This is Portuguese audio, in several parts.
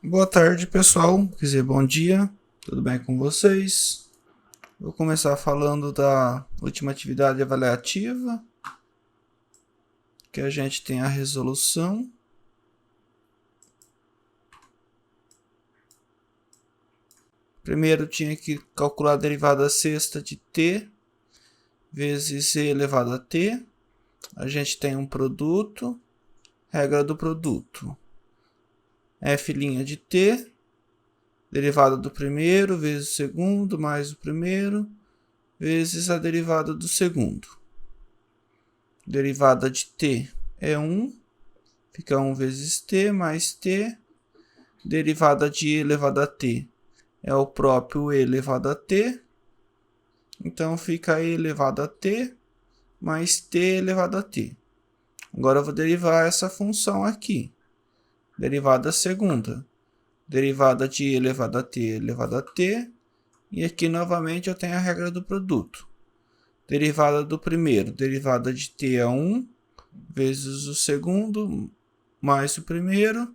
Boa tarde, pessoal. Quer dizer, bom dia. Tudo bem com vocês? Vou começar falando da última atividade avaliativa, que a gente tem a resolução. Primeiro tinha que calcular a derivada sexta de t vezes e elevado a t. A gente tem um produto, regra do produto. F' de t, derivada do primeiro vezes o segundo mais o primeiro, vezes a derivada do segundo. Derivada de t é 1, fica 1 vezes t mais t. Derivada de e elevado a t é o próprio e elevado a t. Então fica e elevado a t mais t elevado a t. Agora eu vou derivar essa função aqui. Derivada segunda. Derivada de e elevado a t elevado a t. E aqui novamente eu tenho a regra do produto. Derivada do primeiro. Derivada de t é 1 vezes o segundo mais o primeiro,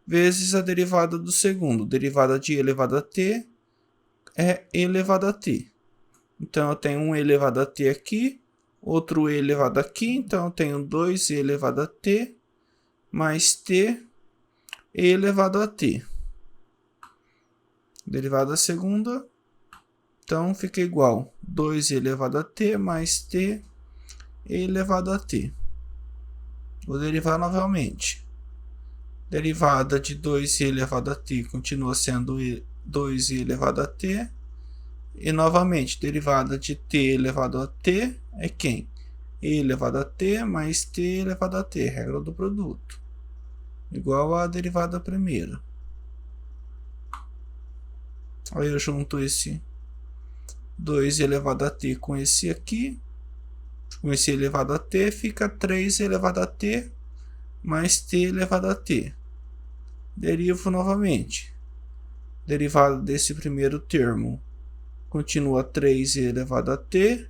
vezes a derivada do segundo. Derivada de e elevado a t é e elevado a t. Então eu tenho 1 e elevado a t aqui, outro e elevado aqui, então eu tenho 2 e elevado a t mais t e elevado a t. Derivada segunda, então fica igual 2 e elevado a t mais t e elevado a t. Vou derivar novamente. Derivada de 2e elevado a t continua sendo 2e elevado a t. E novamente, derivada de t elevado a t é quem? E elevado a t mais t elevado a t, regra do produto. Igual a derivada primeira. Aí eu junto esse 2 elevado a t com esse aqui. Com esse elevado a t fica 3 elevado a t mais t elevado a t. Derivo novamente. Derivada desse primeiro termo continua 3 elevado a t.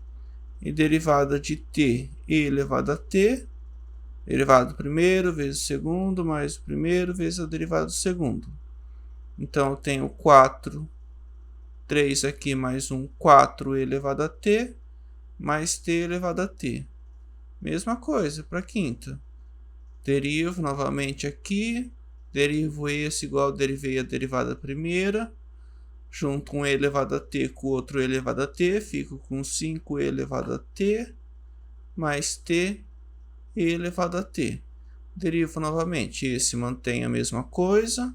E derivada de t e elevado a t. Derivada do primeiro vezes o segundo mais o primeiro vezes a derivada do segundo. Então eu tenho 4, 3 aqui mais 4 elevado a t mais t elevado a t. Mesma coisa para a quinta. Derivo novamente aqui. Derivo esse igual derivei a derivada primeira. Junto um e elevado a t com outro e elevado a t. Fico com 5e elevado a t mais t e elevado a t. Derivo novamente. Esse mantém a mesma coisa.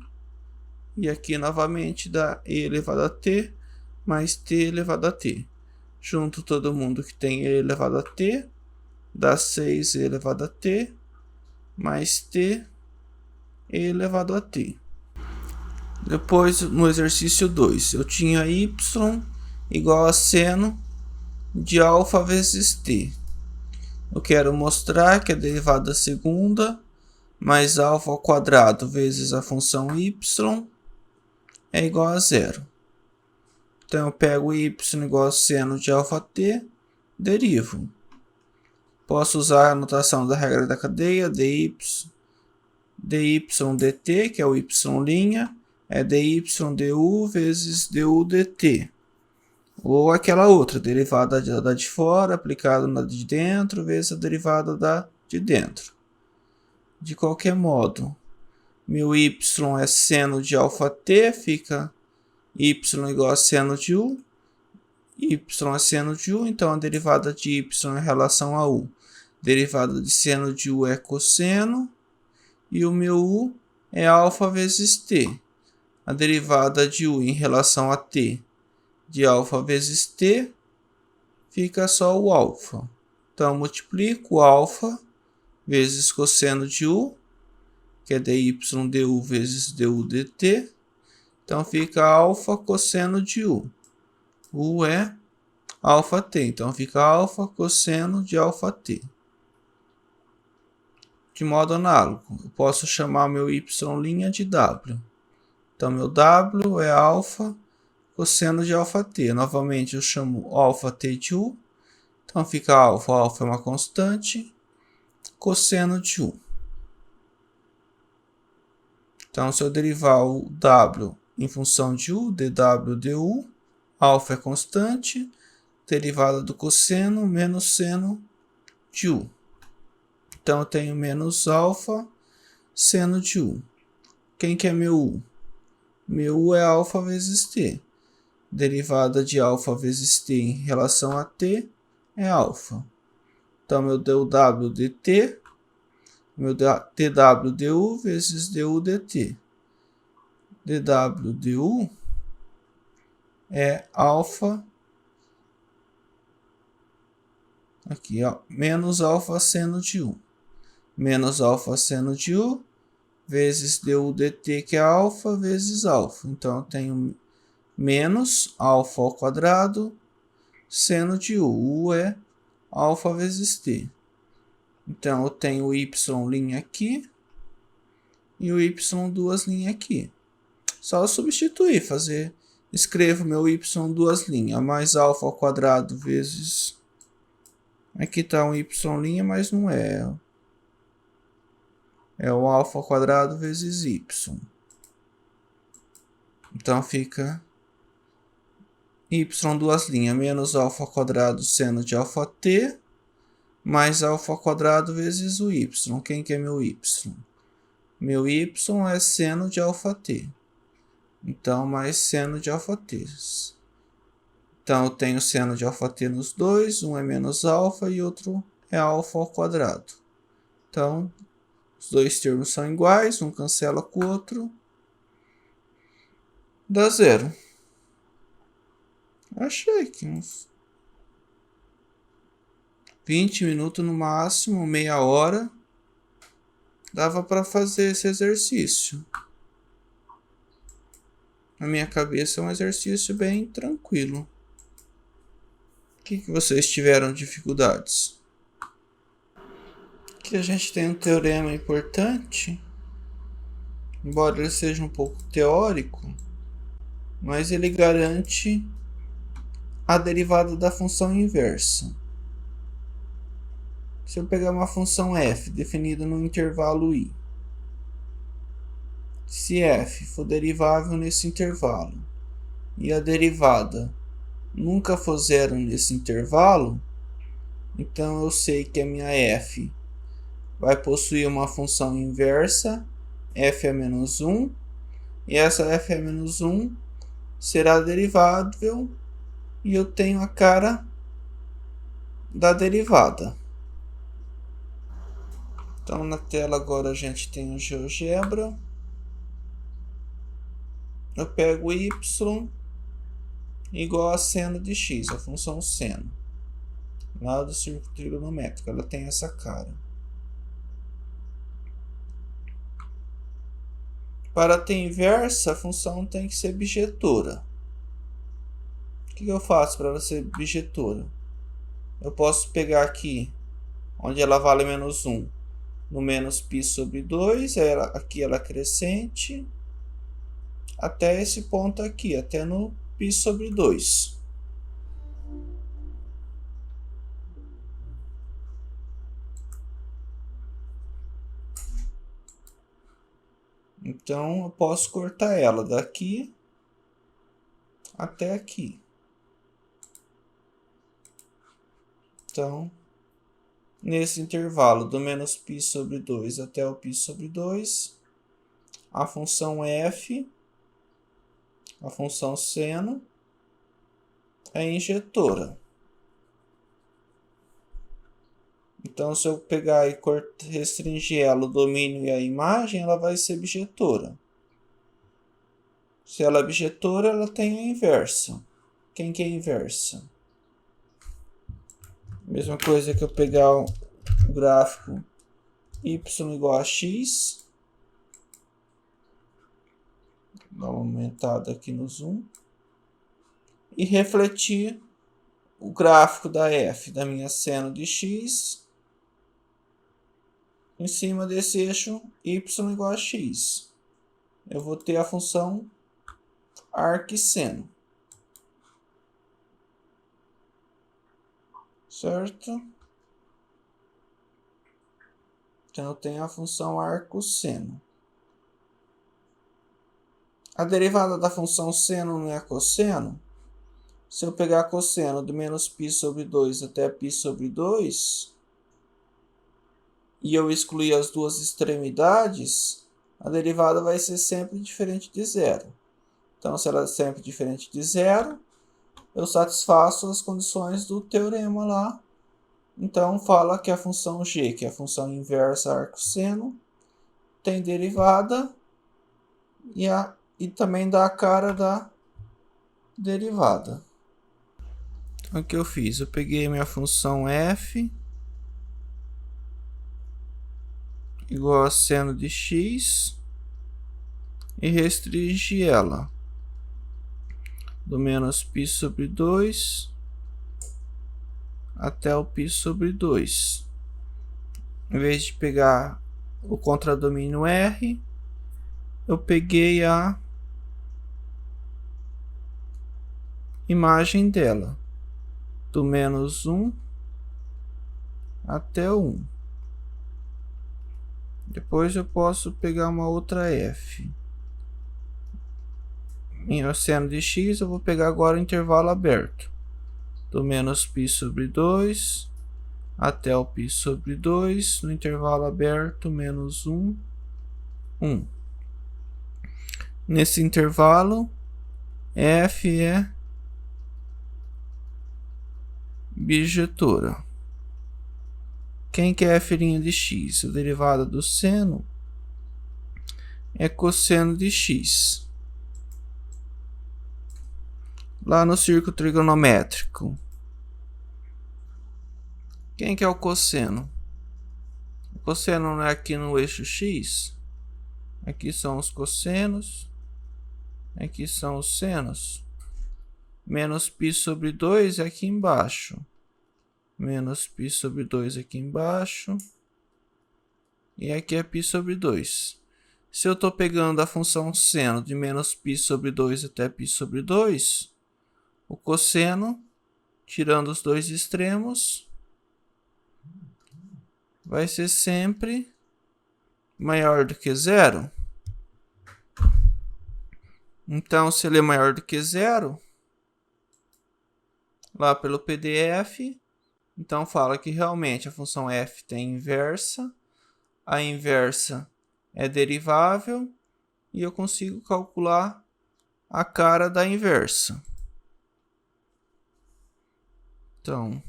E aqui novamente dá e elevado a t mais t elevado a t. Junto todo mundo que tem e elevado a t. Dá 6e elevado a t mais t e elevado a t. Depois, no exercício 2, eu tinha y igual a seno de alfa vezes t. Eu quero mostrar que a derivada segunda mais alfa ao quadrado vezes a função y é igual a zero. Então eu pego y igual a seno de alfa t, derivo. Posso usar a notação da regra da cadeia, dy dt, que é o y', é dy du vezes du dt. Ou aquela outra, derivada da de fora aplicada na de dentro vezes a derivada da de dentro. De qualquer modo, meu y é seno de alfa t, fica y igual a seno de u. Y é seno de u, então a derivada de y em relação a u. Derivada de seno de u é cosseno. E o meu u é alfa vezes t. A derivada de u em relação a t de alfa vezes t fica só o alfa. Então, eu multiplico alfa vezes cosseno de u, que é dy du vezes du dt. Então, fica alfa cosseno de u. U é alfa t. Então, fica alfa cosseno de alfa t. De modo análogo, eu posso chamar meu y' de w. Então, meu w é alfa cosseno de alfa t. Novamente, eu chamo alfa t de u. Então, fica alfa. Alfa é uma constante. Cosseno de u. Então, se eu derivar o w em função de u, dw du, alfa é constante, derivada do cosseno menos seno de u. Então, eu tenho menos alfa seno de u. Quem que é meu u? Meu u é alfa vezes t. Derivada de alfa vezes t em relação a t é alfa. Então, meu dw dt, meu dw du vezes du dt. dw du é alfa, aqui ó, menos alfa seno de u. Menos alfa seno de u vezes du dt, que é alfa, vezes alfa. Então, eu tenho menos alfa ao quadrado seno de u. U é alfa vezes t. Então, eu tenho o y' aqui e o y duas linhas aqui. Só substituir, escrevo meu y duas linhas, mais alfa ao quadrado vezes... Aqui está um y', mas não é. É o alfa ao quadrado vezes y. Então, fica y duas linhas, menos alfa ao quadrado seno de alfa t, mais alfa ao quadrado vezes o y. Quem que é meu y? Meu y é seno de alfa t. Então, mais seno de alfa t. Então, eu tenho seno de alfa t nos dois. Um é menos alfa e outro é alfa ao quadrado. Então, os dois termos são iguais. Um cancela com o outro. Dá zero. Achei que uns 20 minutos no máximo, meia hora, dava para fazer esse exercício. Na minha cabeça é um exercício bem tranquilo. O que vocês tiveram dificuldades? Aqui a gente tem um teorema importante, embora ele seja um pouco teórico, mas ele garante a derivada da função inversa. Se eu pegar uma função f definida no intervalo i, se f for derivável nesse intervalo e a derivada nunca for zero nesse intervalo, então eu sei que a minha f vai possuir uma função inversa, f é menos 1, e essa f é menos 1 será derivável e eu tenho a cara da derivada. Então, na tela agora a gente tem o GeoGebra. Eu pego y igual a seno de x, a função seno. Lá do círculo trigonométrico, ela tem essa cara. Para ter inversa, a função tem que ser bijetora. O que eu faço para ela ser bijetora? Eu posso pegar aqui, onde ela vale menos 1, no menos π sobre 2, aqui ela é crescente, até esse ponto aqui, até no π sobre 2. Então, eu posso cortar ela daqui até aqui. Então, nesse intervalo do menos π sobre 2 até o π sobre 2, a função f, a função seno, é injetora. Então, se eu pegar e restringir ela, o domínio e a imagem, ela vai ser bijetora. Se ela é bijetora, ela tem a inversa. Quem que é a inversa? Mesma coisa que eu pegar o gráfico y igual a x. Dá uma aumentada aqui no zoom. E refletir o gráfico da f, da minha seno de x, em cima desse eixo y igual a x. Eu vou ter a função arcseno. Certo? Então, eu tenho a função arcosseno. A derivada da função seno não é cosseno? Se eu pegar cosseno de menos π sobre 2 até π sobre 2, e eu excluir as duas extremidades, a derivada vai ser sempre diferente de zero. Então, se ela é sempre diferente de zero, eu satisfaço as condições do teorema lá. Então, fala que a função g, que é a função inversa arcosseno, tem derivada e também dá a cara da derivada. Então, o que eu fiz? Eu peguei minha função f igual a seno de x e restringi ela do menos π sobre 2 até o π sobre 2. Em vez de pegar o contradomínio R, eu peguei a imagem dela, do menos 1 até o 1. Depois eu posso pegar uma outra f. Em seno de x, eu vou pegar agora o intervalo aberto, do menos π sobre 2 até o π sobre 2, no intervalo aberto, menos 1, 1. Nesse intervalo, f é bijetora. Quem que é f' de x? A derivada do seno é cosseno de x. Lá no círculo trigonométrico, quem que é o cosseno? O cosseno não é aqui no eixo x? Aqui são os cossenos, aqui são os senos. Menos π sobre 2 é aqui embaixo. Menos π sobre 2 aqui embaixo. E aqui é π sobre 2. Se eu estou pegando a função seno de menos π sobre 2 até π sobre 2, o cosseno, tirando os dois extremos, vai ser sempre maior do que zero. Então, se ele é maior do que zero, lá pelo PDF, então fala que realmente a função f tem inversa, a inversa é derivável e eu consigo calcular a cara da inversa. Então,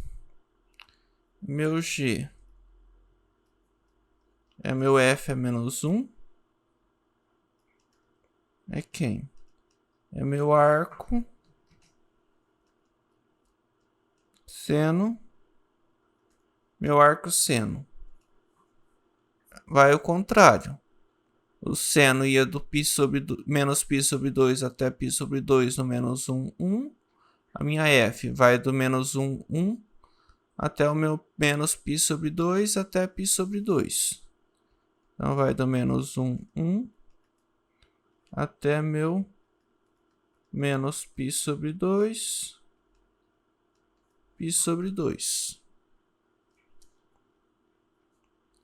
meu g é meu f é menos 1. É quem? É meu arco seno. Meu arco seno. Vai ao contrário. O seno ia do π sobre menos π sobre 2 até π sobre 2 no menos 1, 1. A minha f vai do menos 1, 1 até o meu menos π sobre 2 até π sobre 2. Então, vai do menos 1, 1 até meu menos π sobre 2, π sobre 2.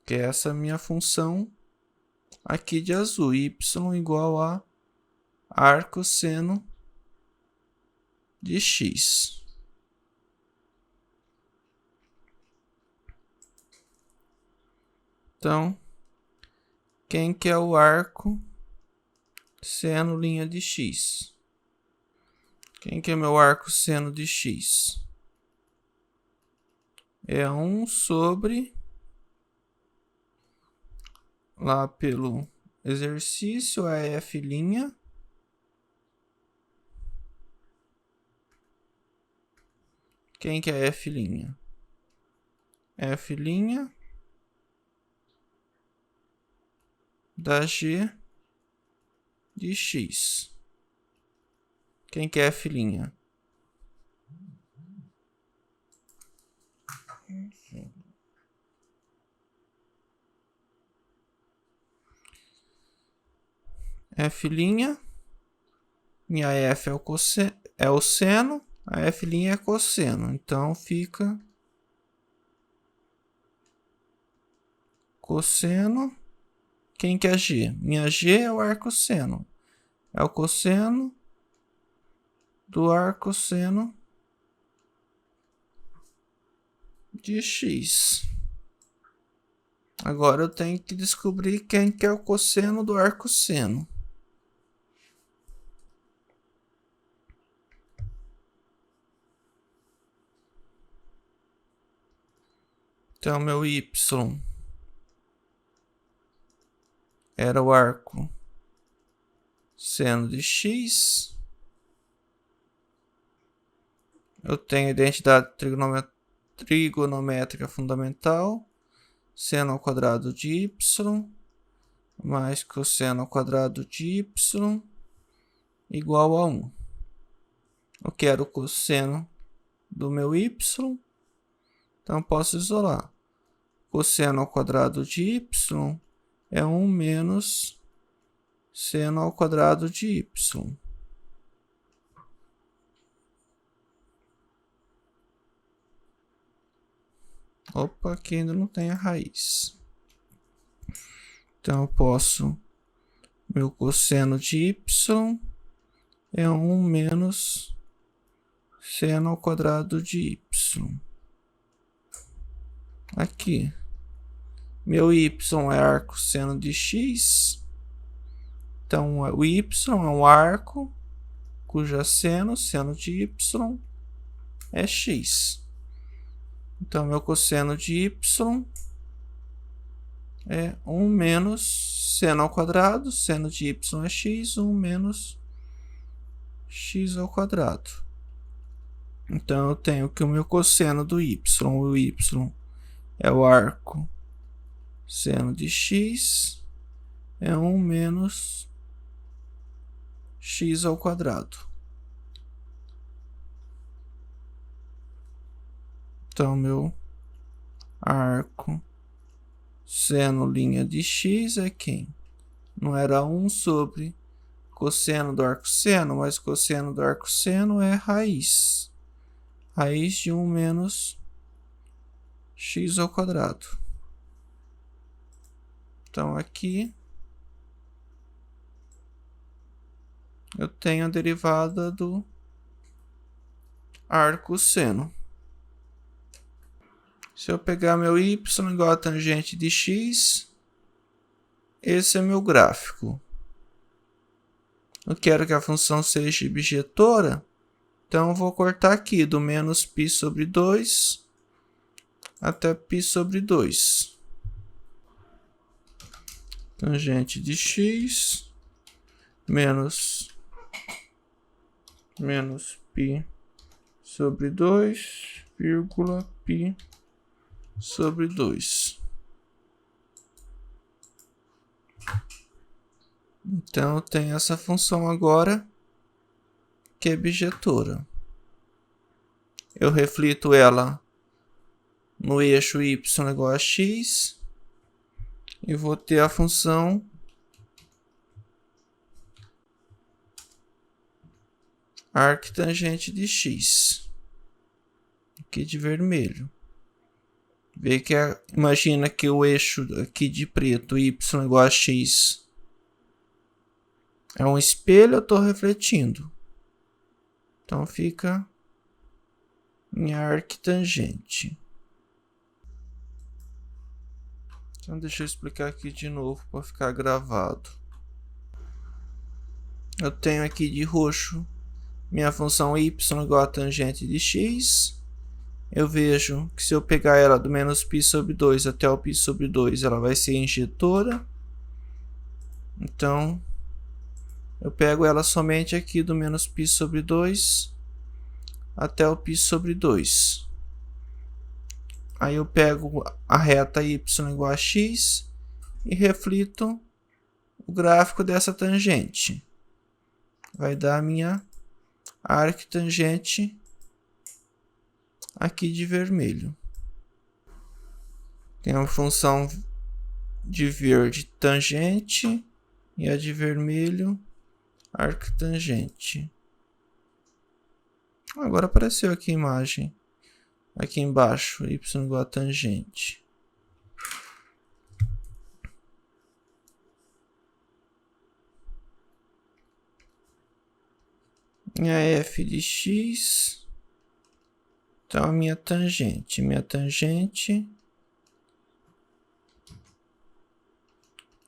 Que é essa minha função aqui de azul, y igual a arco seno de x. Então, quem que é o arco seno linha de x? Quem que é meu arco seno de x? É 1 sobre, lá pelo exercício, a f'. Quem que é f'? F' da g de x. Quem que é f'? F', minha f é o seno, a f' é cosseno. Então, fica cosseno. Quem que é g? Minha g é o arco seno. é o cosseno do arcosseno de x. Agora eu tenho que descobrir quem que é o cosseno do arcosseno. Então, meu y era o arco seno de x. Eu tenho a identidade trigonométrica fundamental. Seno ao quadrado de y mais cosseno ao quadrado de y igual a 1. Eu quero o cosseno do meu y, então posso isolar. Cosseno ao quadrado de y é 1 menos seno ao quadrado de y. Opa, aqui ainda não tem a raiz. Então eu posso... Meu cosseno de y é 1 menos seno ao quadrado de y. Aqui. Meu y é arco seno de x. Então o y é um arco cuja seno de y, é x. Então meu cosseno de y é 1 menos seno ao quadrado, seno de y é x, 1 menos x ao quadrado. Então eu tenho que o meu cosseno do y, o y é o arco seno de x, é 1 menos x ao quadrado. Então meu arco seno linha de x é quem? Não era 1 sobre cosseno do arcosseno, mas cosseno do arcosseno é raiz. Raiz de 1 menos x ao quadrado. Então aqui eu tenho a derivada do arcosseno. Se eu pegar meu y igual a tangente de x, esse é meu gráfico. Eu quero que a função seja bijetora, então eu vou cortar aqui do menos π sobre 2 até π sobre 2. Tangente de x menos π sobre 2, vírgula π sobre 2. Então eu tenho essa função agora que é bijetora. Eu reflito ela no eixo y igual a x e vou ter a função arctangente de x, aqui de vermelho. Vê que imagina que o eixo aqui de preto, y igual a x, é um espelho, eu estou refletindo. Então fica minha arctangente. Então deixa eu explicar aqui de novo para ficar gravado. Eu tenho aqui de roxo minha função y igual a tangente de x. Eu vejo que se eu pegar ela do menos π sobre 2 até o π sobre 2, ela vai ser injetora. Então, eu pego ela somente aqui do menos π sobre 2 até o π sobre 2. Aí eu pego a reta y igual a x e reflito o gráfico dessa tangente. Vai dar a minha arctangente aqui de vermelho. Tem uma função de verde tangente e a de vermelho arctangente. Agora apareceu aqui a imagem. Aqui embaixo, y igual a tangente. minha f de x. Então, a minha tangente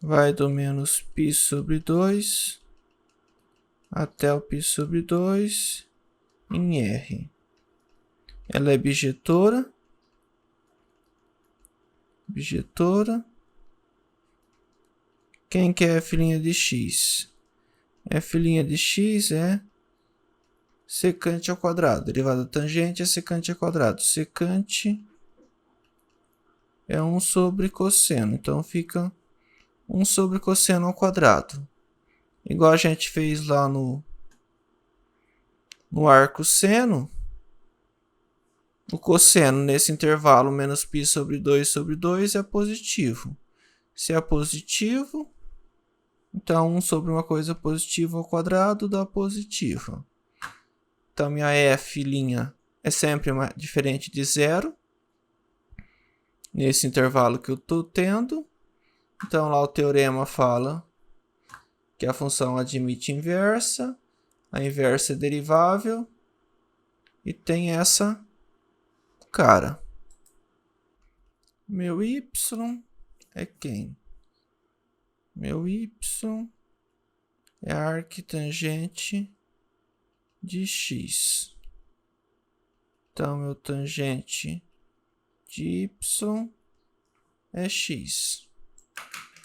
vai do menos π sobre 2 até o π sobre 2 em R. Ela é bijetora. Quem que é f' de x? F' de x é secante ao quadrado. Derivada da tangente é secante ao quadrado. Secante é 1 sobre cosseno. Então, fica 1 sobre cosseno ao quadrado. Igual a gente fez lá no arco seno. O cosseno nesse intervalo menos π sobre 2 é positivo. Se é positivo, então 1 sobre uma coisa positiva ao quadrado dá positiva. Então, minha f' é sempre diferente de zero. Nesse intervalo que eu estou tendo. Então, lá o teorema fala que a função admite inversa. A inversa é derivável. E tem essa cara. Meu y é quem? Meu y é a arquitangente de x. Então, meu tangente de y é x.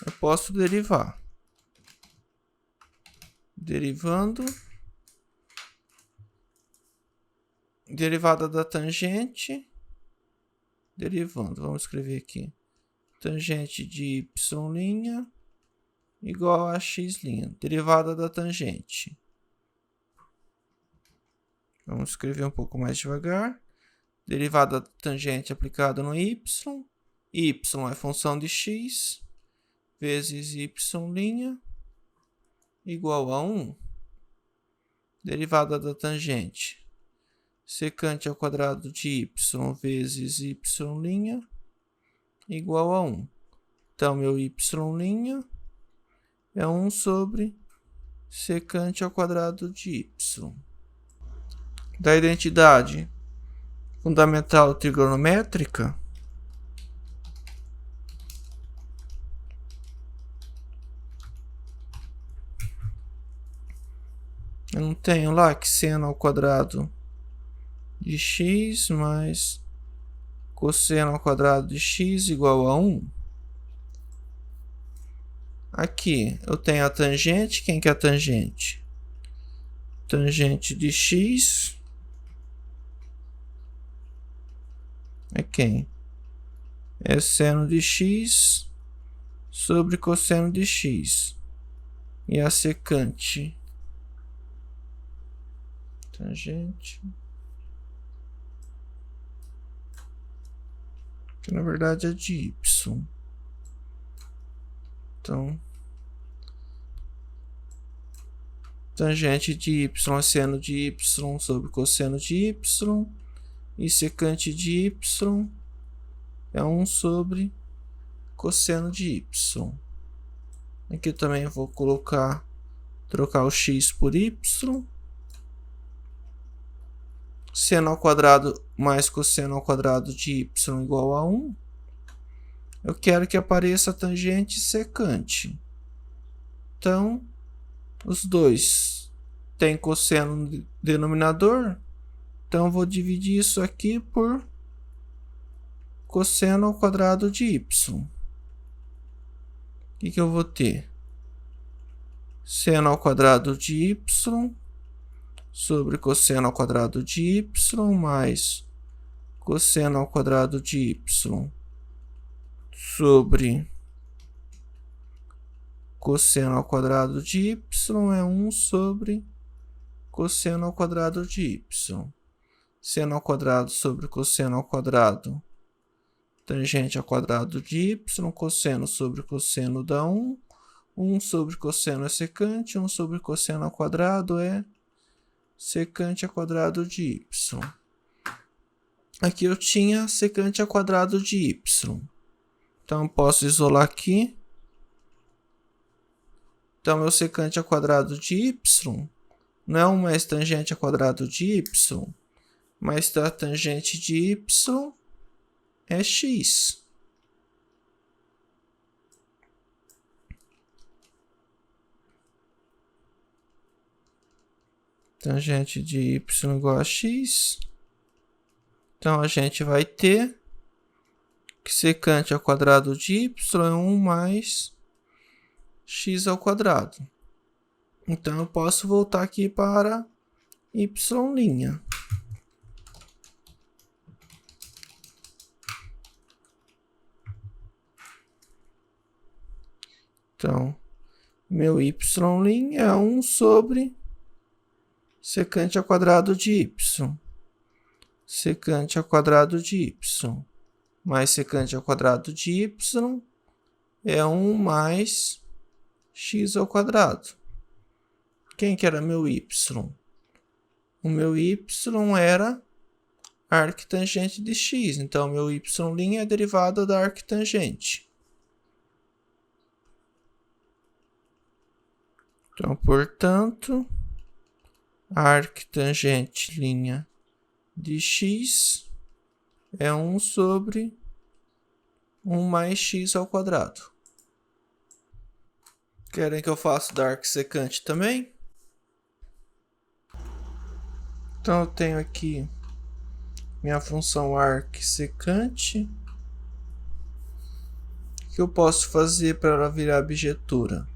Eu posso derivar. Derivando. Derivada da tangente. Derivando. Vamos escrever aqui. Tangente de y' igual a x'. Derivada da tangente. Vamos escrever um pouco mais devagar. Derivada da tangente aplicada no y. Y é função de x vezes y' igual a 1. Derivada da tangente. Secante ao quadrado de y vezes y' igual a 1. Então, meu y' é 1 sobre secante ao quadrado de y. Da identidade fundamental trigonométrica, eu não tenho lá que seno ao quadrado de x mais cosseno ao quadrado de x igual a 1. Aqui eu tenho a tangente. Quem que é a tangente? Tangente de x é quem? É seno de x sobre cosseno de x. E a secante. Tangente. Que na verdade é de y. Então, tangente de y é seno de y sobre cosseno de y. E secante de y é 1 sobre cosseno de y. Aqui também vou trocar o x por y. Seno ao quadrado mais cosseno ao quadrado de y igual a 1. Eu quero que apareça a tangente secante. Então, os dois têm cosseno no denominador. Então, vou dividir isso aqui por cosseno ao quadrado de y. O que eu vou ter? Seno ao quadrado de y sobre cosseno ao quadrado de y mais cosseno ao quadrado de y sobre cosseno ao quadrado de y é 1 sobre cosseno ao quadrado de y. Seno ao quadrado sobre cosseno ao quadrado. Tangente ao quadrado de y. Cosseno sobre cosseno dá 1. 1 sobre cosseno é secante. 1 sobre cosseno ao quadrado é secante ao quadrado de y. Aqui eu tinha secante ao quadrado de y. Então, posso isolar aqui. Então, meu secante ao quadrado de y não é 1 mais tangente ao quadrado de y, mas a tangente de y é x. Tangente de y igual a x. Então, a gente vai ter que secante ao quadrado de y é 1 mais x ao quadrado. Então, eu posso voltar aqui para y'. Então, meu y' é 1 sobre secante ao quadrado de y. Secante ao quadrado de y mais secante ao quadrado de y é 1 mais x ao quadrado. Quem que era meu y? O meu y era a arctangente de x. Então, meu y' é a derivada da arctangente. Então, portanto, a arctangente linha de x é 1 sobre 1 mais x ao quadrado. Querem que eu faça da arcsecante também? Então, eu tenho aqui minha função arcsecante. O que eu posso fazer para ela virar abjetura?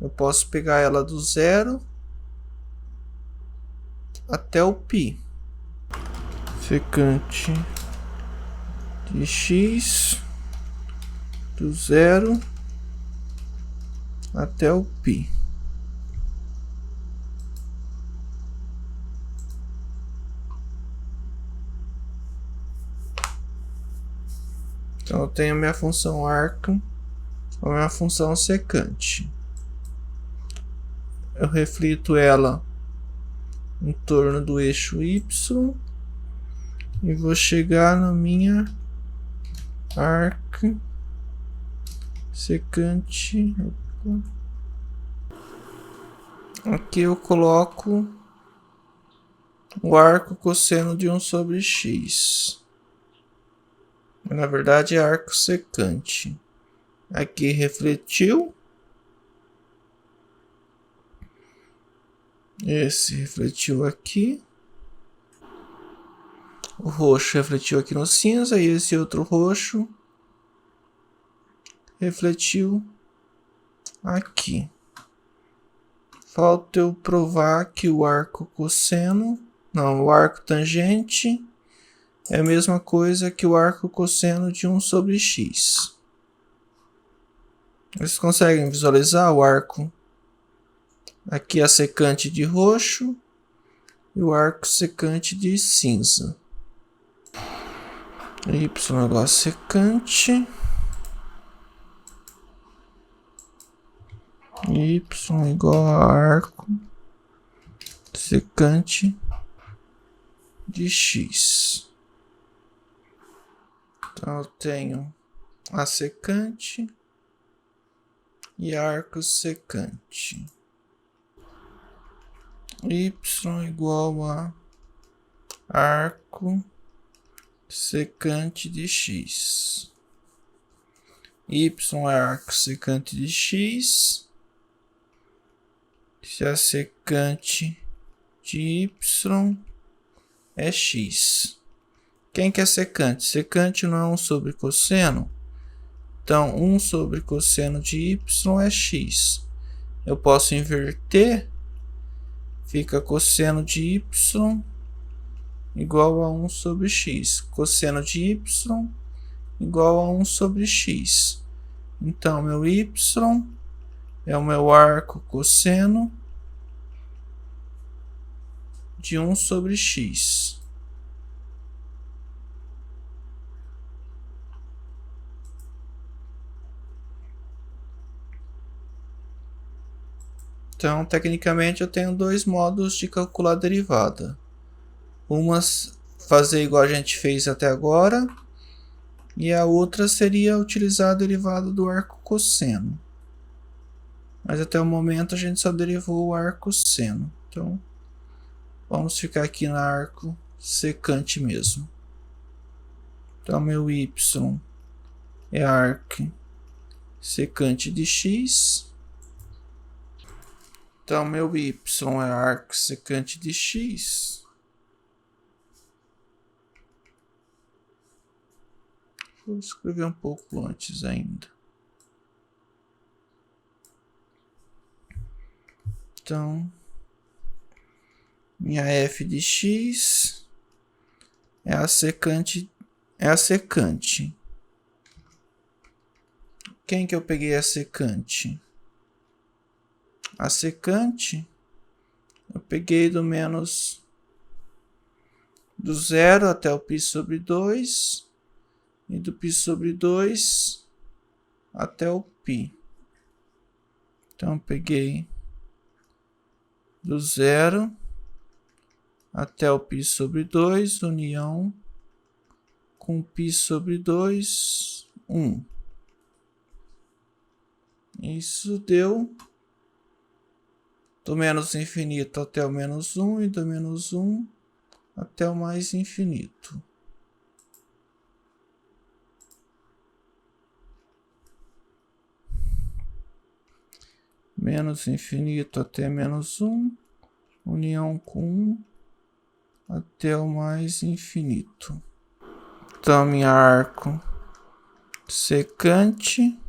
Eu posso pegar ela do 0 até o π. Secante de x do 0 até o π. Então, eu tenho a minha função arco, a minha função secante. Eu reflito ela em torno do eixo y e vou chegar na minha arcsecante. Aqui eu coloco o arco cosseno de 1 sobre x. Na verdade é arcsecante. Aqui refletiu. Esse refletiu aqui. O roxo refletiu aqui no cinza. E esse outro roxo refletiu aqui. Falta eu provar que o arco cosseno... Não, o arco tangente é a mesma coisa que o arco cosseno de 1 sobre x. Vocês conseguem visualizar o arco? Aqui a secante de roxo e o arco secante de cinza. Y igual a secante. Y igual a arco secante de x. Então eu tenho a secante e arco secante. Y igual a arco secante de x. Y é arco secante de x. Se a secante de y é x. Quem que é secante? Secante não é 1 sobre cosseno. Então, 1 sobre cosseno de y é x. Eu posso inverter. Fica cosseno de y igual a 1 sobre x. Cosseno de y igual a 1 sobre x. Então, meu y é o meu arco cosseno de 1 sobre x. Então, tecnicamente, eu tenho dois modos de calcular a derivada. Uma fazer igual a gente fez até agora, e a outra seria utilizar a derivada do arco cosseno. Mas até o momento a gente só derivou o arco seno. Então, vamos ficar aqui no arco secante mesmo. Então, meu y é arco secante de x. Então, meu y é arco secante de x. Vou escrever um pouco antes ainda. Então, minha f de x é a secante. Quem que eu peguei a secante? A secante eu peguei do 0 até o π sobre 2 e do π sobre 2 até o π. Então eu peguei do 0 até o π sobre 2, união com π sobre 2, 1. Isso deu do menos infinito até o menos 1 e do menos 1 até o mais infinito. Menos infinito até menos 1, união com 1 até o mais infinito. Então, minha arco secante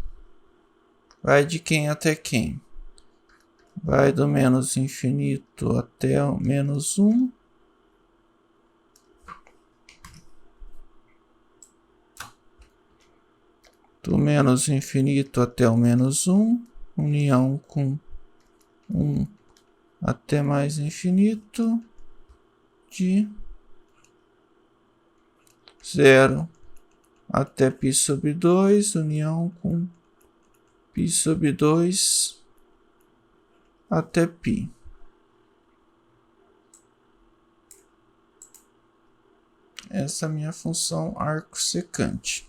vai de quem até quem? Vai do menos infinito até o menos 1. Do menos infinito até o menos 1, união com 1 até mais infinito, de 0 até π sobre 2, união com π sobre 2 até π. Essa é a minha função arco secante.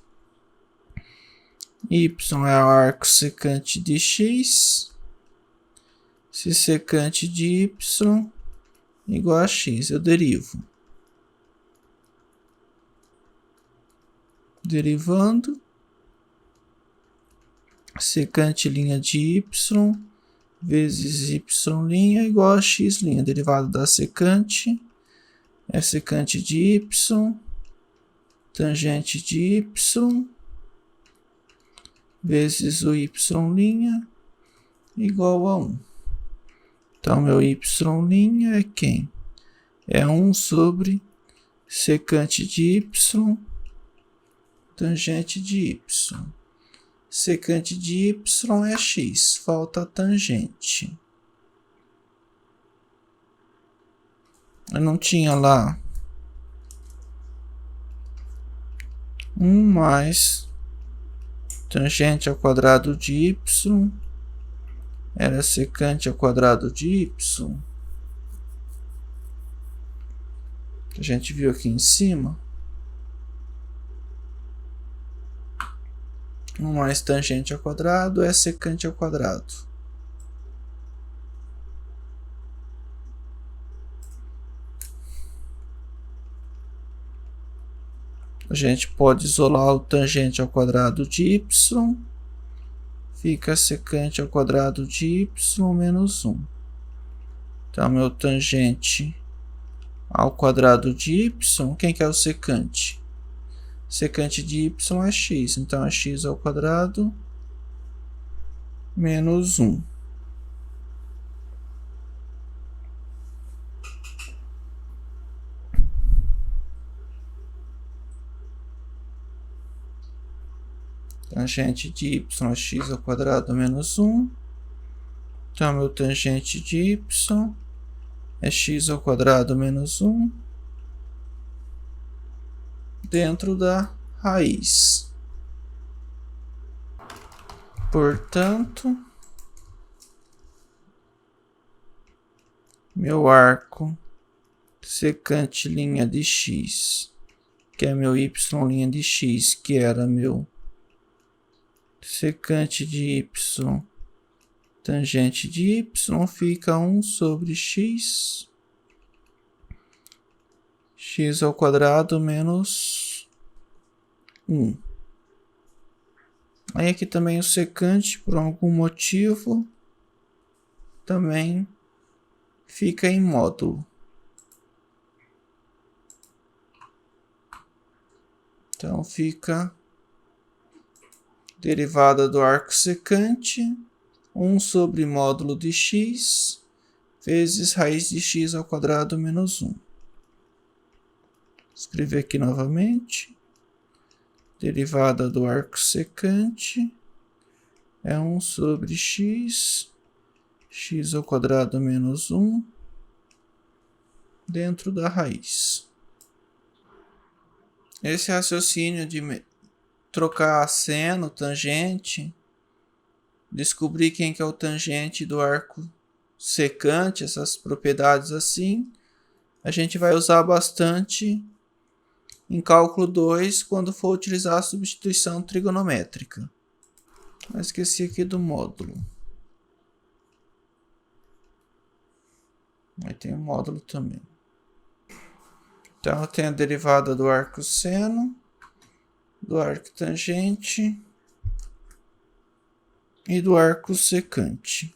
Y é o arco secante de x. Se secante de y igual a x, eu derivo. Derivando, secante linha de y vezes y' igual a x'. Derivada da secante é secante de y, tangente de y, vezes o y' igual a 1. Então, meu y' é quem? É 1 sobre secante de y, tangente de y. Secante de y é x, falta a tangente. Eu não tinha lá 1 mais tangente ao quadrado de y, era secante ao quadrado de y. A gente viu aqui em cima. 1 mais tangente ao quadrado é secante ao quadrado. A gente pode isolar o tangente ao quadrado de y. Fica secante ao quadrado de y menos 1. Então, meu tangente ao quadrado de y, quem que é o secante? Secante de y é x, então é x ao quadrado menos 1. Tangente de y é x ao quadrado menos 1. Então, meu tangente de y é x ao quadrado menos 1 dentro da raiz. Portanto, meu arco secante linha de x, que é meu y' de x, que era meu secante de y, Tangente de y fica 1 sobre x. X ao quadrado menos 1. Aí aqui também o secante, por algum motivo, também fica em módulo. Então fica derivada do arco secante, 1 sobre módulo de x, vezes raiz de x ao quadrado menos 1. Escrever aqui novamente. Derivada do arco secante é 1 sobre x, x ao quadrado menos 1, dentro da raiz. Esse raciocínio de trocar seno, tangente, descobrir quem que é o tangente do arco secante, essas propriedades assim, a gente vai usar bastante em cálculo 2 quando for utilizar a substituição trigonométrica. Mas esqueci aqui do módulo. Aí tem o módulo também. Então eu tenho a derivada do arco seno, do arco tangente e do arco secante.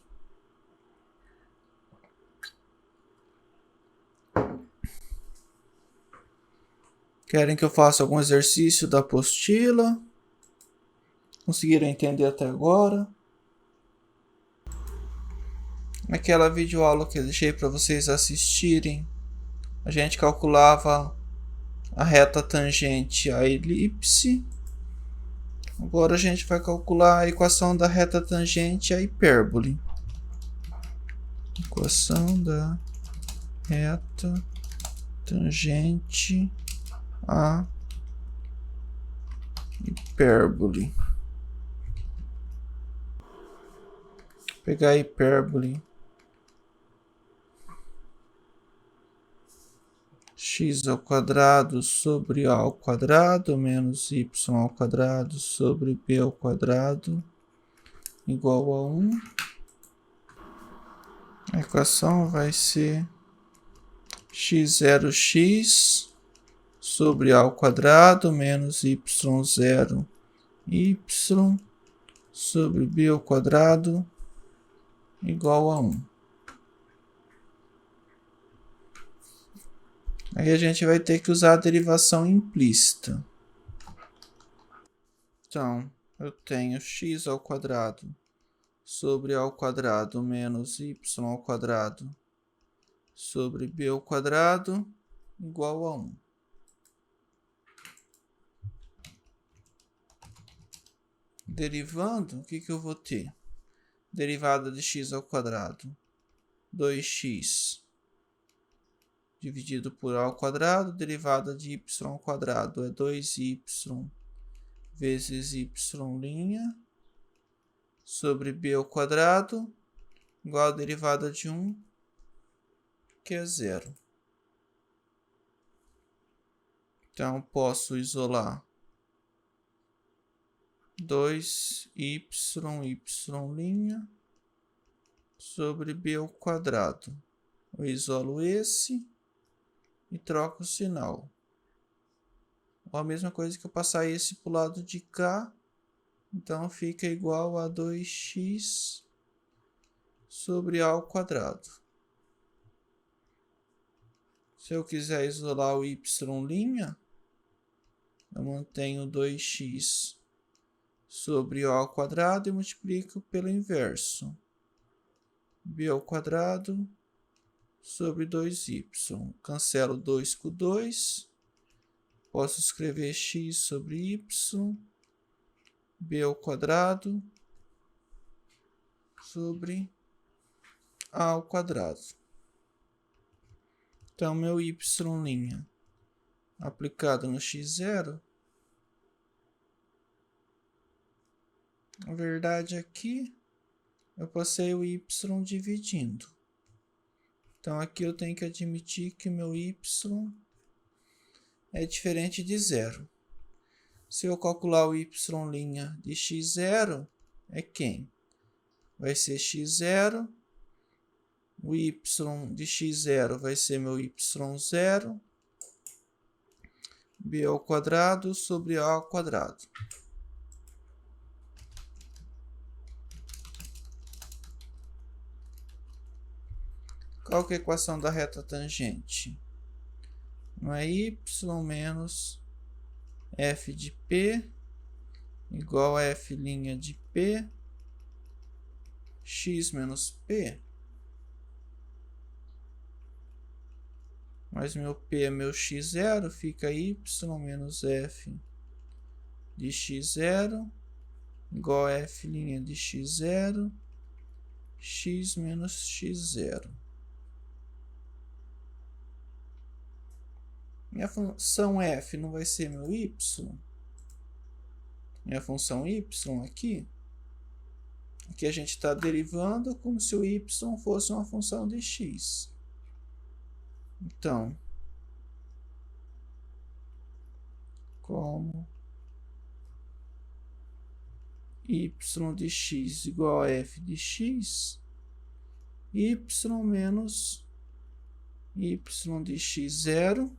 Querem que eu faça algum exercício da apostila? Conseguiram entender até agora? Naquela videoaula que eu deixei para vocês assistirem, a gente calculava a reta tangente à elipse. Agora a gente vai calcular a equação da reta tangente à hipérbole. Equação da reta tangente à hipérbole. Vou pegar a hipérbole. X ao quadrado sobre A ao quadrado menos Y ao quadrado sobre B ao quadrado igual a 1. A equação vai ser x0x sobre A ao quadrado menos y0 y sobre B ao quadrado igual a 1. Aí a gente vai ter que usar a derivação implícita. Então, eu tenho x ao quadrado sobre A ao quadrado menos y ao quadrado sobre B ao quadrado igual a 1. Derivando, o que eu vou ter? Derivada de x ao quadrado, 2x dividido por A ao quadrado, derivada de y ao quadrado é 2y vezes y' sobre b ao quadrado igual a derivada de 1, que é 0. Então, posso isolar 2y sobre b ao quadrado. Eu isolo esse e troco o sinal. Ou a mesma coisa que eu passar esse para o lado de cá. Então, fica igual a 2x sobre a ao quadrado. Se eu quiser isolar o y', eu mantenho 2x sobre a ao quadrado e multiplico pelo inverso. B ao quadrado sobre 2y. Cancelo 2 com 2. Posso escrever x sobre y. B ao quadrado sobre A ao quadrado. Então, meu y' aplicado no x0, na verdade aqui eu passei o y dividindo. Então, aqui eu tenho que admitir que meu y é diferente de 0. Se eu calcular o y' de x0, é quem? vai ser x0. O y de x0 vai ser meu y0. B ao quadrado sobre A ao quadrado. Qual que é a equação da reta tangente? Não é y menos f de P igual a f' de P, x menos P. Mas meu P é meu x0, fica y menos f de x0 igual a f' de x0, x menos x0. Minha função f não vai ser meu y? Minha função y aqui? Aqui a gente está derivando como se o y fosse uma função de x. Então, como y de x igual a f de x, y menos y de x0,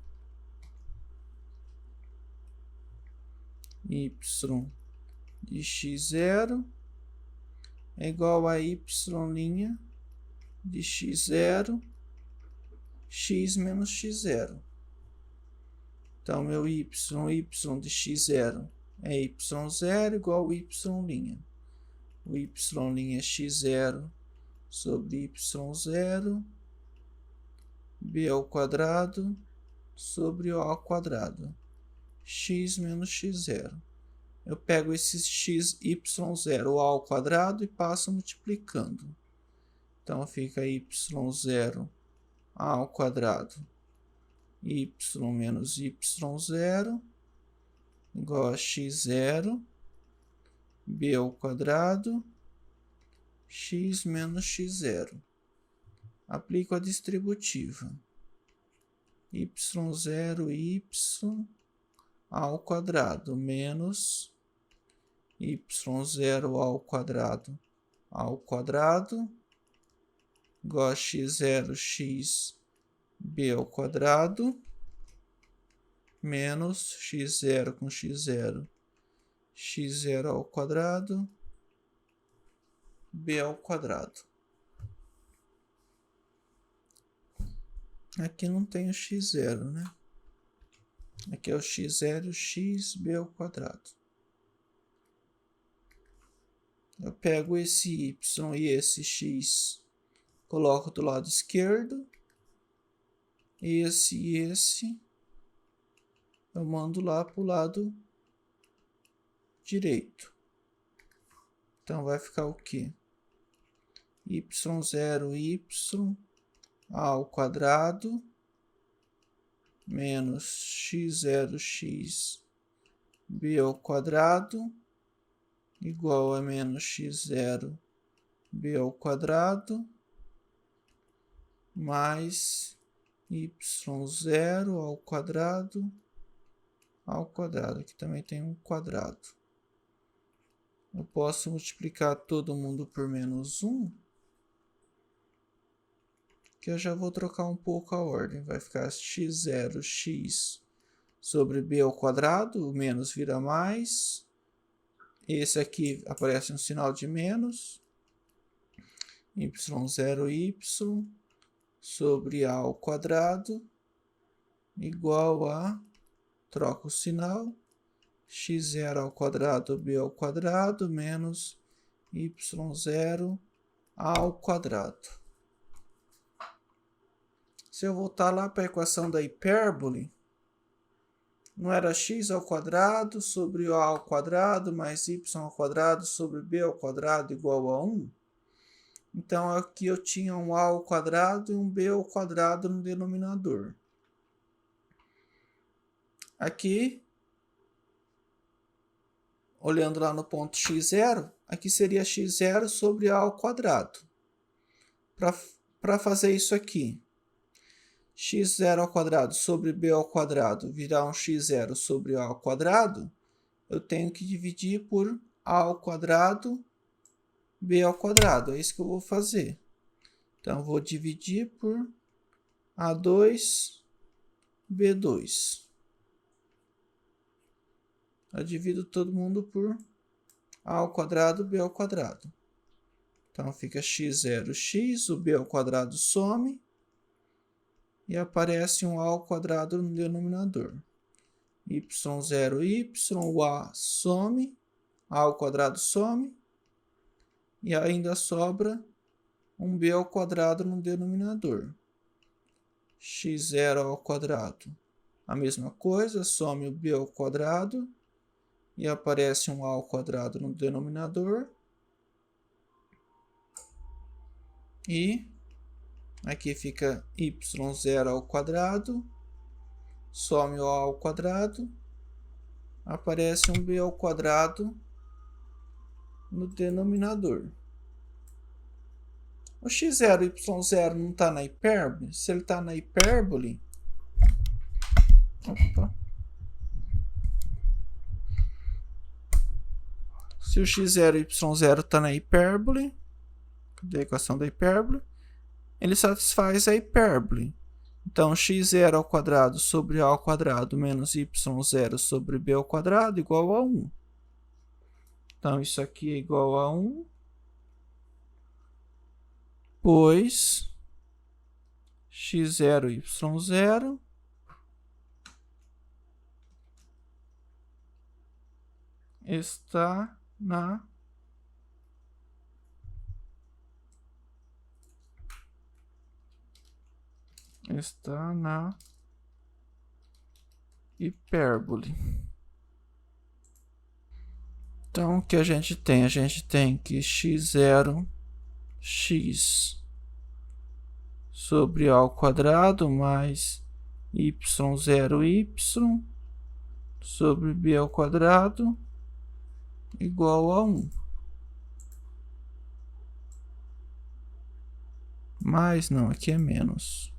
y de x0 é igual a y' de x0, x menos x0. Então, meu y de x0 é y0 igual a y'. O y' é x0 sobre y0, b ao quadrado sobre o a ao quadrado, x menos x0. Eu pego esse x, y0 a ao quadrado e passo multiplicando. Então, fica y0 a ao quadrado, y menos y0, igual a x0, b ao quadrado, x menos x0. Aplico a distributiva. y0, y ao quadrado, menos y0 ao quadrado, igual a x0, x, b ao quadrado, menos x0 com x0, x0 ao quadrado, b ao quadrado. Aqui não tem o x0, né? Aqui é o x0, x, b ao quadrado. Eu pego esse y e esse x, coloco do lado esquerdo, esse e esse, eu mando lá para o lado direito. Então, vai ficar o quê? y0, y ao quadrado, menos x0, x, b ao quadrado, igual a menos x0, b ao quadrado, mais y0 ao quadrado, aqui também tem um quadrado. Eu posso multiplicar todo mundo por menos 1, que eu já vou trocar um pouco a ordem. Vai ficar x0, x sobre b ao quadrado, o menos vira mais. Esse aqui aparece um sinal de menos. y0, y sobre a ao quadrado, igual a, troco o sinal, x0 ao quadrado, b ao quadrado, menos y0 ao quadrado. Se eu voltar lá para a equação da hipérbole, não era x ao quadrado sobre a ao quadrado mais y ao quadrado sobre b ao quadrado igual a 1? Então, aqui eu tinha um a ao quadrado e um b ao quadrado no denominador. Aqui, olhando lá no ponto x0, aqui seria x0 sobre a ao quadrado. Para fazer isso aqui, x0 ao quadrado sobre b ao quadrado virar um x0 sobre a ao quadrado, eu tenho que dividir por a ao quadrado b ao quadrado. É isso que eu vou fazer. Então, eu vou dividir por A2, B2. Eu divido todo mundo por A ao quadrado, B ao quadrado. Então, fica x0, x, o b ao quadrado some. E aparece um A ao quadrado no denominador. Y0, y, o A some, A ao quadrado some. E ainda sobra um b ao quadrado no denominador. X0 ao quadrado. A mesma coisa, some o b ao quadrado. E aparece um A ao quadrado no denominador. E aqui fica y0 ao quadrado. Some o A ao quadrado. Aparece um b ao quadrado no denominador. O x0 e y0 não está na hipérbole? Se ele está na hipérbole... Opa. Se o x0 e y0 está na hipérbole, cadê a equação da hipérbole? Ele satisfaz a hipérbole. Então, x0 ao quadrado sobre a ao quadrado menos y0 sobre b ao quadrado igual a 1. Então, isso aqui é igual a 1, pois x0 e y0 está na hipérbole. Então, o que a gente tem? A gente tem que x0, x sobre a ao quadrado mais y0, y sobre b ao quadrado igual a 1. Mais não, aqui é menos.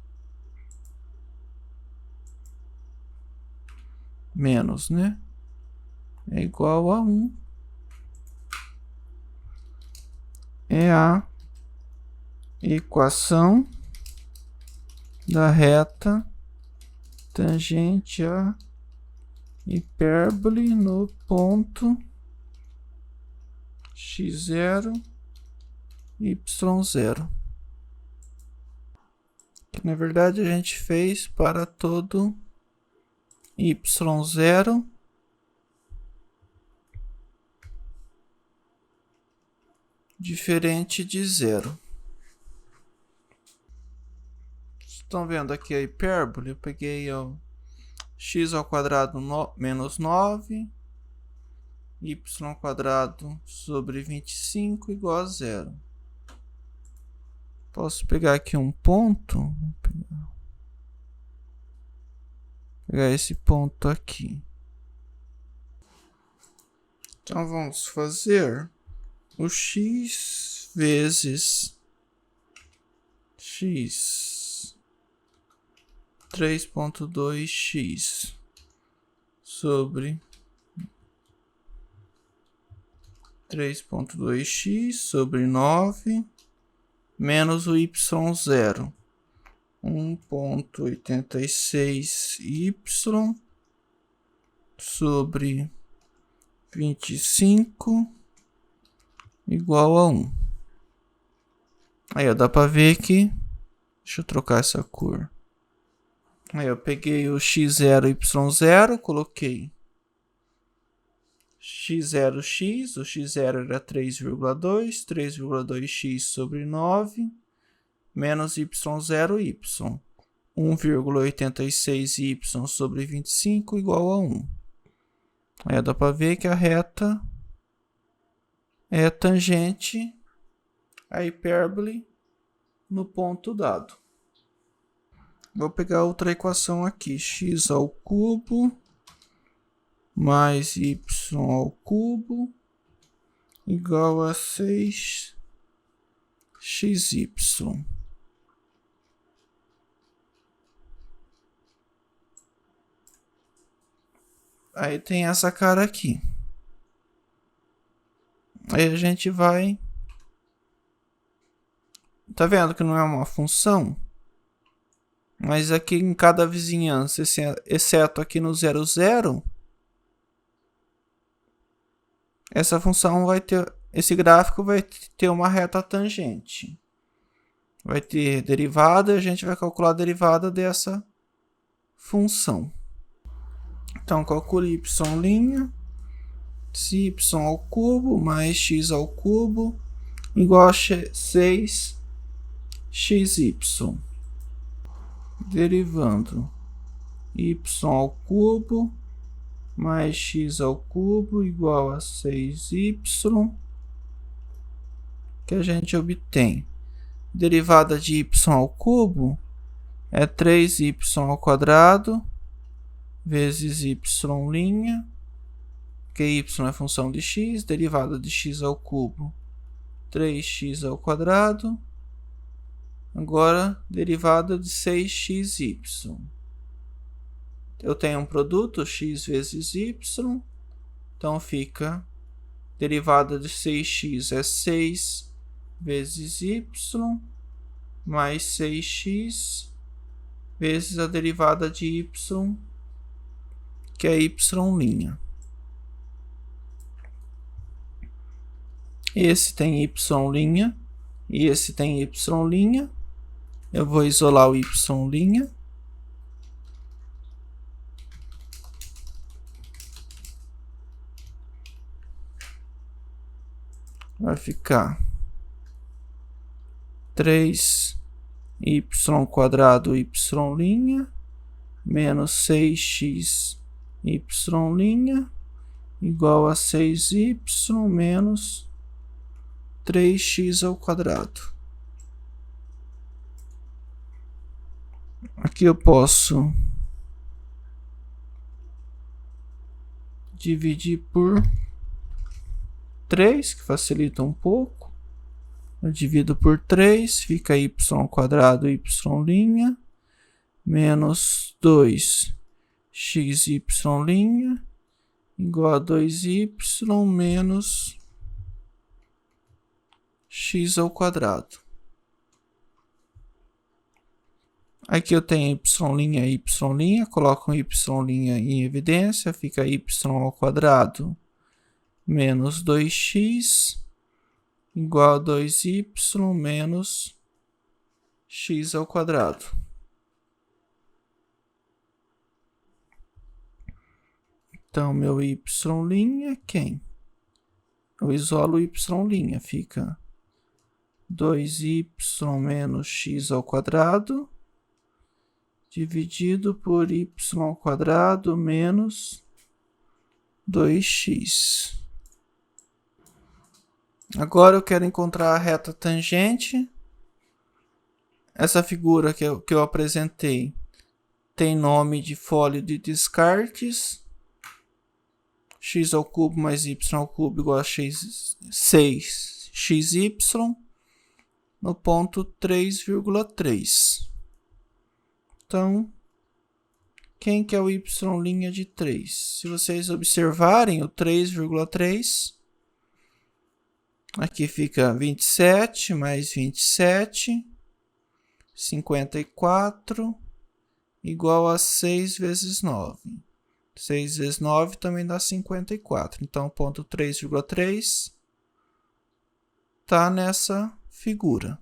Menos, né? É igual a 1. É a equação da reta tangente a hipérbole no ponto x0, y0. Que na verdade a gente fez para todo y0 diferente de 0. Estão vendo aqui a hipérbole? Eu peguei o x ao quadrado menos 9, y ao quadrado sobre 25 igual a 0. Posso pegar aqui um ponto, pegar esse ponto aqui. Então vamos fazer o x vezes x 3.2x sobre 3.2x sobre 9 menos o y0, 1.86y sobre 25 igual a 1. Aí, ó, dá para ver que... Deixa eu trocar essa cor. Aí, eu peguei o x0 e y0, coloquei x0x, o x0 era 3,2, 3,2x sobre 9, menos y0, y, 1,86y sobre 25 igual a 1. Aí dá para ver que a reta é tangente à hipérbole no ponto dado. Vou pegar outra equação aqui, x ao cubo mais y ao cubo igual a 6xy. Aí tem essa cara aqui. Aí a gente vai Tá vendo que não é uma função? Mas aqui em cada vizinhança, exceto aqui no 0, 0, essa função vai ter, esse gráfico vai ter uma reta tangente. Vai ter derivada e a gente vai calcular a derivada dessa função. Então, calcule y', se y ao cubo mais x ao cubo igual a 6xy. Derivando y ao cubo mais x ao cubo igual a 6y, que a gente obtém. Derivada de y ao cubo é 3y ao quadrado vezes y', que y é função de x, derivada de x ao cubo, 3x ao quadrado. Agora, derivada de 6xy. Eu tenho um produto, x vezes y, então fica, derivada de 6x é 6 vezes y, mais 6x, vezes a derivada de y, que é y'. Esse tem y' e esse tem y'. Eu vou isolar o y'. Vai ficar 3y² y' menos 6xy' igual a 6y menos 3x ao quadrado. Aqui eu posso dividir por 3, que facilita um pouco. Eu divido por 3, fica y² y' menos 2xy' igual a 2y menos x ao quadrado. Aqui eu tenho y' e y', coloco um y' em evidência, fica y ao quadrado menos 2x igual a 2y menos x ao quadrado. Então, meu y' é quem? Eu isolo o y', fica 2y menos x ao quadrado dividido por y ao quadrado menos 2x. Agora eu quero encontrar a reta tangente. Essa figura que eu apresentei tem nome de folha de Descartes. X ao cubo mais y ao cubo igual a 6xy no ponto 3,3. Então, quem que é o y' de 3? Se vocês observarem o 3,3, aqui fica 27 mais 27, 54, igual a 6 vezes 9. 6 vezes 9 também dá 54. Então, ponto 3,3 está nessa figura.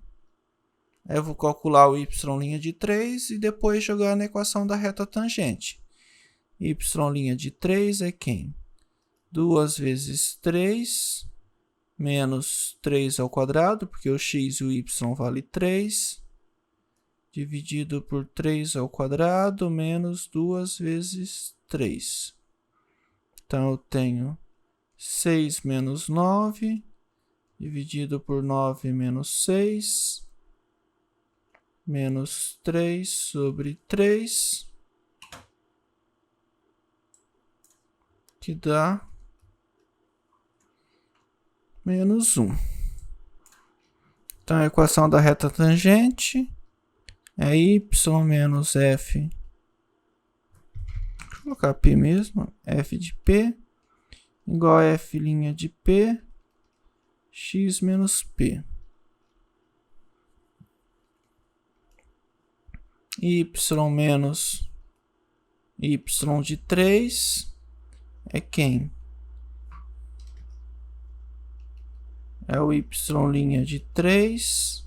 Aí eu vou calcular o y' de 3 e depois jogar na equação da reta tangente. Y' de 3 é quem? 2 vezes 3 menos 3 ao quadrado, porque o x e o y vale 3, dividido por 3 ao quadrado menos 2 vezes 3. Então, eu tenho 6 menos 9, dividido por 9 menos 6, menos 3 sobre 3, que dá menos 1. Então, a equação da reta tangente é y menos f, vou colocar p mesmo, f de p, igual a f' de p, x menos p. y menos y de 3 é quem? É o y' de 3,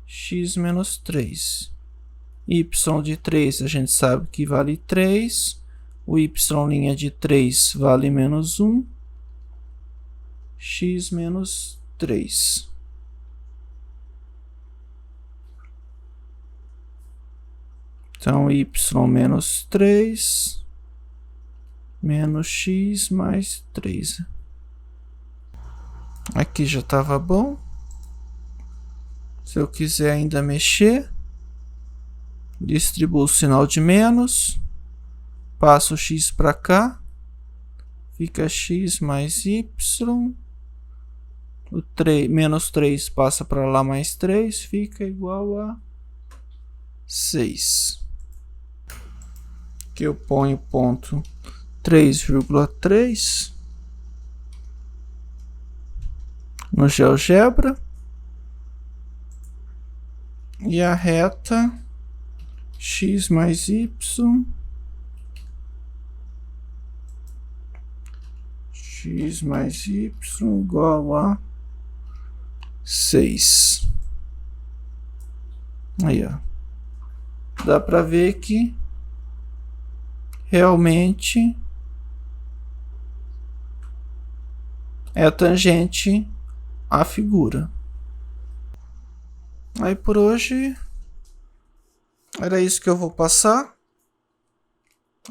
x menos 3. Y de 3 a gente sabe que vale 3. O y' de 3 vale menos 1. X menos 3. Então, y menos 3 menos x mais 3. Aqui já estava bom. Se eu quiser ainda mexer, distribuo o sinal de menos, passo o x para cá, fica x mais y, o menos 3 passa para lá mais 3, fica igual a 6. Aqui eu ponho ponto 3,3 no GeoGebra e a reta x mais y igual a 6. Aí, ó. Dá para ver que realmente é tangente à figura. Aí por hoje era isso que eu vou passar.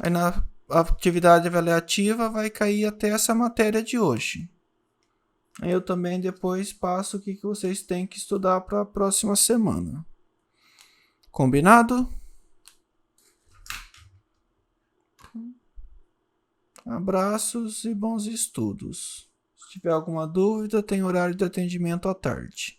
Aí na atividade avaliativa vai cair até essa matéria de hoje. Aí eu também depois passo o que vocês têm que estudar para a próxima semana. Combinado? Abraços e bons estudos. Se tiver alguma dúvida, tem horário de atendimento à tarde.